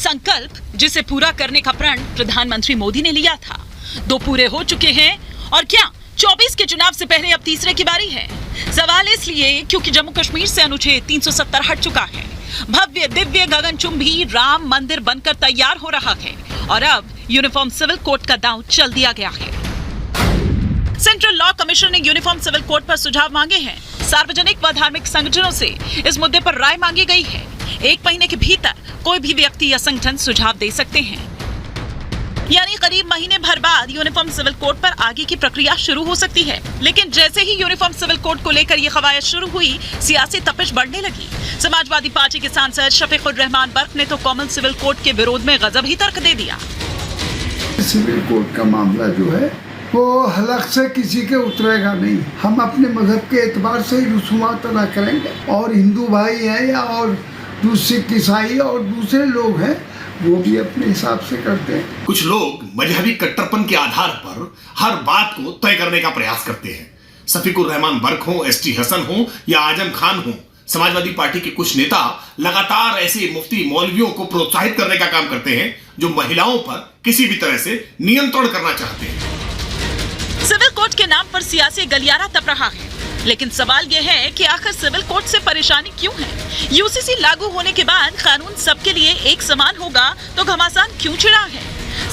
संकल्प जिसे पूरा करने का प्रण प्रधानमंत्री मोदी ने लिया था, 2 पूरे हो चुके हैं और क्या 24 के चुनाव से पहले अब तीसरे की बारी है? सवाल इसलिए क्योंकि जम्मू कश्मीर से अनुच्छेद 370 हट चुका है। भव्य दिव्य गगनचुंबी राम मंदिर बनकर तैयार हो रहा है और अब यूनिफॉर्म सिविल कोड का दांव चल दिया गया है। सेंट्रल लॉ कमीशन ने यूनिफॉर्म सिविल कोड पर सुझाव मांगे हैं। सार्वजनिक व धार्मिक संगठनों से इस मुद्दे पर राय मांगी गई है। 1 महीने के भीतर कोई भी व्यक्ति या संगठन सुझाव दे सकते हैं, यानी करीब महीने भर बाद यूनिफॉर्म सिविल कोड पर आगे की प्रक्रिया शुरू हो सकती है। लेकिन जैसे ही यूनिफॉर्म सिविल कोड को लेकर ये कवायद शुरू हुई, सियासी तपिश बढ़ने लगी। समाजवादी पार्टी के सांसद शफीकुर रहमान बर्क ने तो कॉमन सिविल कोड के विरोध में गजब ही तर्क दे दिया। सिविल कोड का मामला जो है वो हलक से किसी के उतरेगा नहीं। हम अपने मजहब के एतबार से रसूमात अदा करेंगे और हिंदू भाई हैं या और सिख ईसाई और दूसरे लोग हैं वो भी अपने हिसाब से करते हैं। कुछ लोग मजहबी कट्टरपन के आधार पर हर बात को तय करने का प्रयास करते हैं। शफीकुर रहमान बर्क हो, एसटी हसन हो या आजम खान हो, समाजवादी पार्टी के कुछ नेता लगातार ऐसे मुफ्ती मौलवियों को प्रोत्साहित करने का काम करते हैं जो महिलाओं पर किसी भी तरह से नियंत्रण करना चाहते हैं। सिविल कोड के नाम पर सियासी गलियारा तप रहा है, लेकिन सवाल यह है कि आखिर सिविल कोड से परेशानी क्यों है? यूसीसी लागू होने के बाद कानून सबके लिए एक समान होगा तो घमासान क्यों छिड़ा है?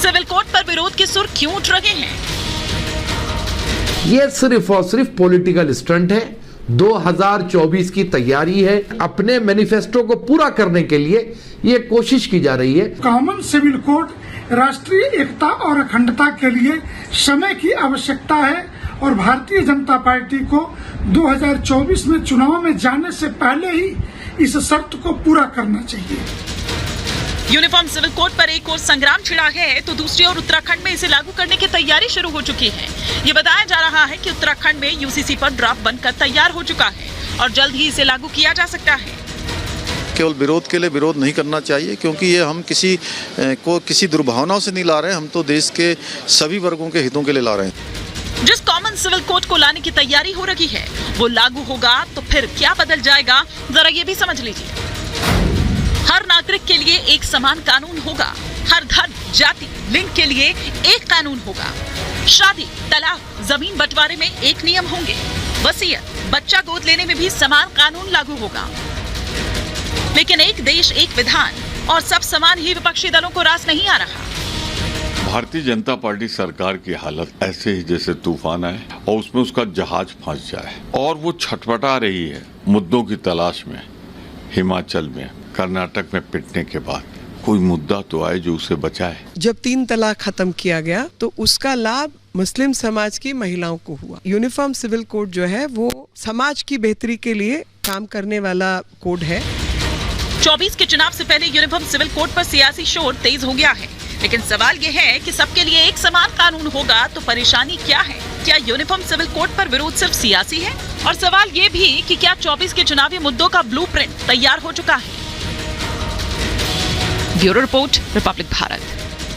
सिविल कोड पर विरोध के सुर क्यों उठ रहे हैं? ये सिर्फ और सिर्फ पॉलिटिकल स्टंट है। 2024 की तैयारी है। अपने मैनिफेस्टो को पूरा करने के लिए ये कोशिश की जा रही है। कॉमन सिविल कोड राष्ट्रीय एकता और अखंडता के लिए समय की आवश्यकता है और भारतीय जनता पार्टी को 2024 में चुनाव में जाने से पहले ही इस शर्त को पूरा करना चाहिए। यूनिफॉर्म सिविल कोड पर एक ओर संग्राम छिड़ा है तो दूसरी ओर उत्तराखंड में इसे लागू करने की तैयारी शुरू हो चुकी है। ये बताया जा रहा है कि उत्तराखंड में यूसीसी पर ड्राफ्ट बनकर तैयार हो चुका है और जल्द ही इसे लागू किया जा सकता है। केवल विरोध के लिए विरोध नहीं करना चाहिए, क्योंकि ये हम किसी दुर्भावनाओं से नहीं ला रहे हैं। हम तो देश के सभी वर्गों के हितों के लिए ला रहे हैं। जिस कॉमन सिविल कोड को लाने की तैयारी हो रही है वो लागू होगा तो फिर क्या बदल जाएगा, जरा ये भी समझ लीजिए। हर नागरिक के लिए एक समान कानून होगा। हर धर्म, जाति, लिंग के लिए एक कानून होगा। शादी, तलाक, जमीन बंटवारे में एक नियम होंगे। वसीयत, बच्चा गोद लेने में भी समान कानून लागू होगा। लेकिन एक देश एक विधान और सब समान ही विपक्षी दलों को रास नहीं आ रहा। भारतीय जनता पार्टी सरकार की हालत ऐसे ही जैसे तूफान आए और उसमें उसका जहाज फंस जाए और वो छटपटा रही है मुद्दों की तलाश में। हिमाचल में, कर्नाटक में पिटने के बाद कोई मुद्दा तो आए जो उसे बचाए। जब 3 तलाक खत्म किया गया तो उसका लाभ मुस्लिम समाज की महिलाओं को हुआ। यूनिफॉर्म सिविल कोड जो है वो समाज की बेहतरी के लिए काम करने वाला कोड है। 24 के चुनाव से पहले यूनिफॉर्म सिविल कोड पर सियासी शोर तेज हो गया है, लेकिन सवाल ये है कि सबके लिए एक समान कानून होगा तो परेशानी क्या है? क्या यूनिफॉर्म सिविल कोड पर विरोध सिर्फ सियासी है? और सवाल ये भी कि क्या 24 के चुनावी मुद्दों का ब्लूप्रिंट तैयार हो चुका है? Bureau report, Republic Bharat.